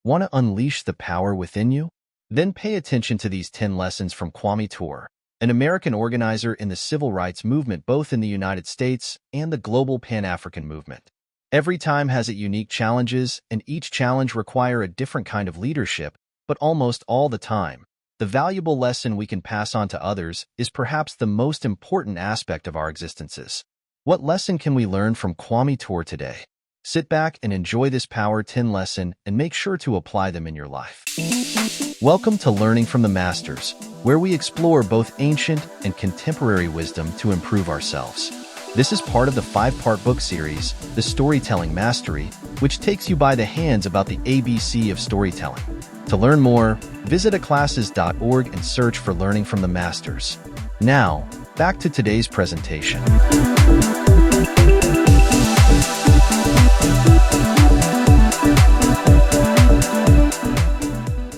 Want to unleash the power within you? Then pay attention to these 10 lessons from Kwame Ture, an American organizer in the civil rights movement both in the United States and the global Pan-African movement. Every time has its unique challenges, and each challenge requires a different kind of leadership, but almost all the time, the valuable lesson we can pass on to others is perhaps the most important aspect of our existences. What lesson can we learn from Kwame Ture today? Sit back and enjoy this Power 10 lesson and make sure to apply them in your life. Welcome to Learning from the Masters, where we explore both ancient and contemporary wisdom to improve ourselves. This is part of the 5-part book series, The Storytelling Mastery, which takes you by the hands about the ABC of storytelling. To learn more, visit Aclasses.org and search for Learning from the Masters. Now, back to today's presentation.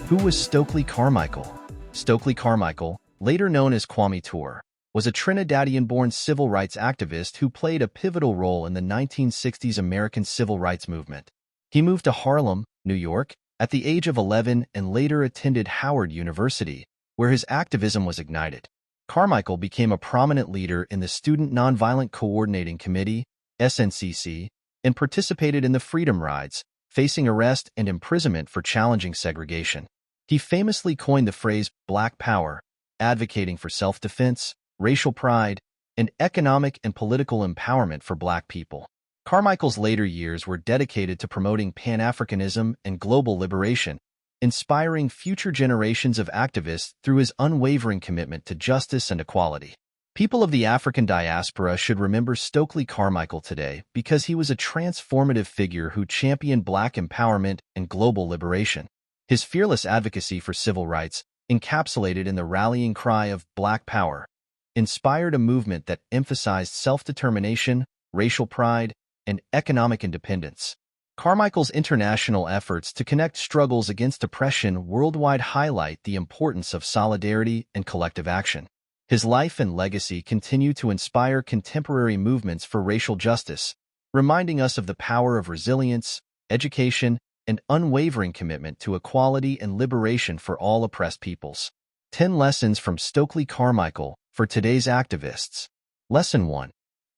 Who was Stokely Carmichael? Stokely Carmichael, later known as Kwame Ture, was a Trinidadian-born civil rights activist who played a pivotal role in the 1960s American civil rights movement. He moved to Harlem, New York, at the age of 11 and later attended Howard University, where his activism was ignited. Carmichael became a prominent leader in the Student Nonviolent Coordinating Committee, SNCC, and participated in the Freedom Rides, facing arrest and imprisonment for challenging segregation. He famously coined the phrase Black Power, advocating for self-defense, racial pride, and economic and political empowerment for Black people. Carmichael's later years were dedicated to promoting Pan-Africanism and global liberation, inspiring future generations of activists through his unwavering commitment to justice and equality. People of the African diaspora should remember Stokely Carmichael today because he was a transformative figure who championed Black empowerment and global liberation. His fearless advocacy for civil rights, encapsulated in the rallying cry of Black Power, inspired a movement that emphasized self-determination, racial pride, and economic independence. Carmichael's international efforts to connect struggles against oppression worldwide highlight the importance of solidarity and collective action. His life and legacy continue to inspire contemporary movements for racial justice, reminding us of the power of resilience, education, and unwavering commitment to equality and liberation for all oppressed peoples. 10 lessons from Stokely Carmichael for today's activists. Lesson 1.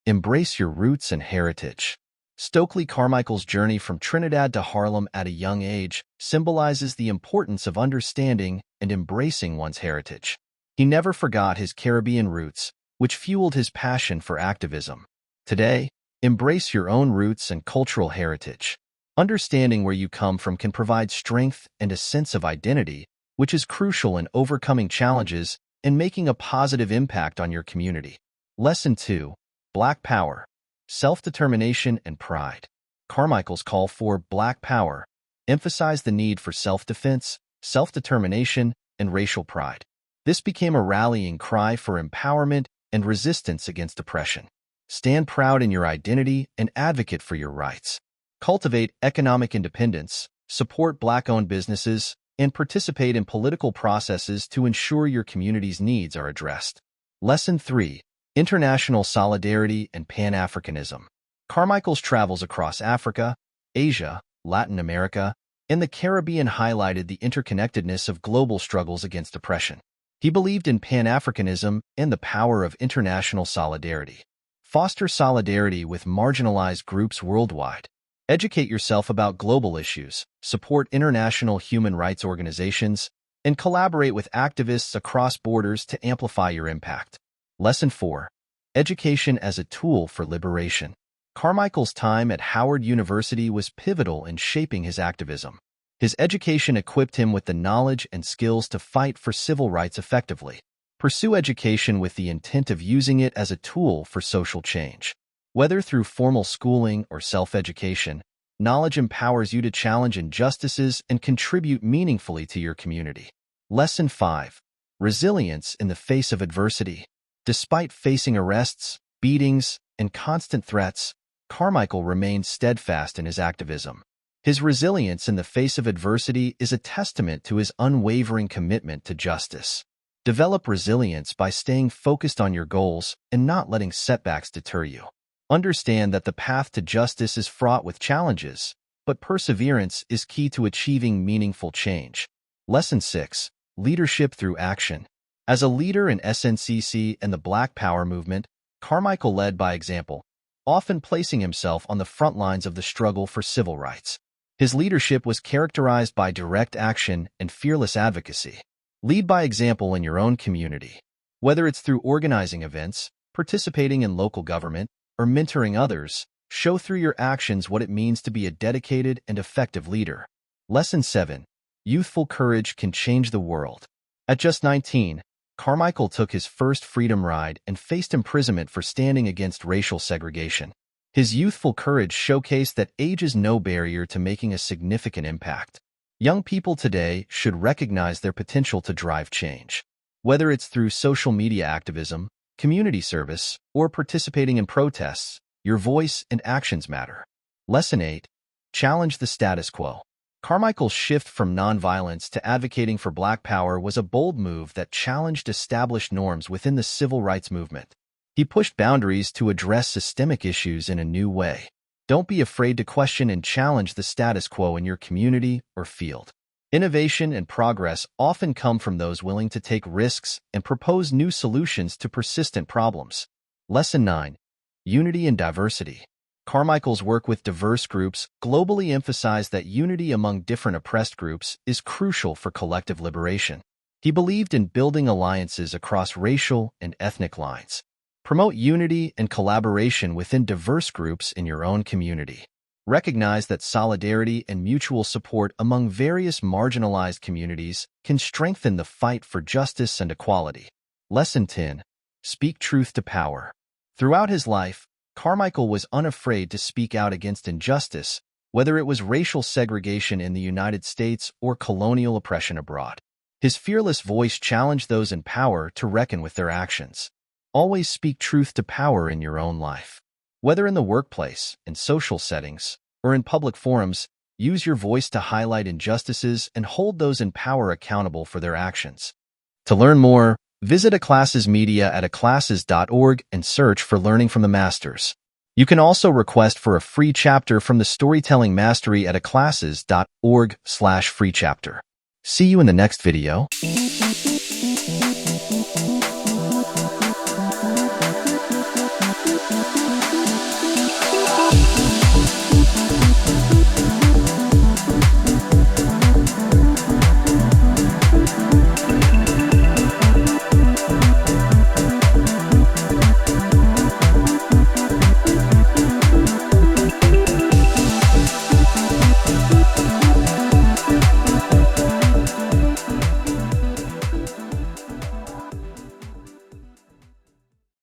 Embrace your roots and heritage. Stokely Carmichael's journey from Trinidad to Harlem at a young age symbolizes the importance of understanding and embracing one's heritage. He never forgot his Caribbean roots, which fueled his passion for activism. Today, embrace your own roots and cultural heritage. Understanding where you come from can provide strength and a sense of identity, which is crucial in overcoming challenges and making a positive impact on your community. Lesson 2. Black Power, Self-Determination and Pride. Carmichael's call for Black Power emphasized the need for self-defense, self-determination, and racial pride. This became a rallying cry for empowerment and resistance against oppression. Stand proud in your identity and advocate for your rights. Cultivate economic independence, support Black-owned businesses, and participate in political processes to ensure your community's needs are addressed. Lesson 3. International Solidarity and Pan-Africanism. Carmichael's travels across Africa, Asia, Latin America, and the Caribbean highlighted the interconnectedness of global struggles against oppression. He believed in Pan-Africanism and the power of international solidarity. Foster solidarity with marginalized groups worldwide. Educate yourself about global issues, support international human rights organizations, and collaborate with activists across borders to amplify your impact. Lesson 4. Education as a Tool for Liberation. Carmichael's time at Howard University was pivotal in shaping his activism. His education equipped him with the knowledge and skills to fight for civil rights effectively. Pursue education with the intent of using it as a tool for social change. Whether through formal schooling or self-education, knowledge empowers you to challenge injustices and contribute meaningfully to your community. Lesson 5. Resilience in the face of adversity. Despite facing arrests, beatings, and constant threats, Carmichael remained steadfast in his activism. His resilience in the face of adversity is a testament to his unwavering commitment to justice. Develop resilience by staying focused on your goals and not letting setbacks deter you. Understand that the path to justice is fraught with challenges, but perseverance is key to achieving meaningful change. Lesson 6. Leadership through action. As a leader in SNCC and the Black Power movement, Carmichael led by example, often placing himself on the front lines of the struggle for civil rights. His leadership was characterized by direct action and fearless advocacy. Lead by example in your own community. Whether it's through organizing events, participating in local government, or mentoring others, show through your actions what it means to be a dedicated and effective leader. Lesson 7. Youthful courage can change the world. At just 19, Carmichael took his first freedom ride and faced imprisonment for standing against racial segregation. His youthful courage showcased that age is no barrier to making a significant impact. Young people today should recognize their potential to drive change. Whether it's through social media activism, community service, or participating in protests, your voice and actions matter. Lesson 8. Challenge the status quo. Carmichael's shift from nonviolence to advocating for Black power was a bold move that challenged established norms within the civil rights movement. He pushed boundaries to address systemic issues in a new way. Don't be afraid to question and challenge the status quo in your community or field. Innovation and progress often come from those willing to take risks and propose new solutions to persistent problems. Lesson 9. Unity and diversity. Carmichael's work with diverse groups globally emphasized that unity among different oppressed groups is crucial for collective liberation. He believed in building alliances across racial and ethnic lines. Promote unity and collaboration within diverse groups in your own community. Recognize that solidarity and mutual support among various marginalized communities can strengthen the fight for justice and equality. Lesson 10. Speak truth to power. Throughout his life, Carmichael was unafraid to speak out against injustice, whether it was racial segregation in the United States or colonial oppression abroad. His fearless voice challenged those in power to reckon with their actions. Always speak truth to power in your own life. Whether in the workplace, in social settings, or in public forums, use your voice to highlight injustices and hold those in power accountable for their actions. To learn more, visit Aclasses Media at aclasses.org and search for Learning from the Masters. You can also request for a free chapter from the Storytelling Mastery at aclasses.org/free chapter. See you in the next video.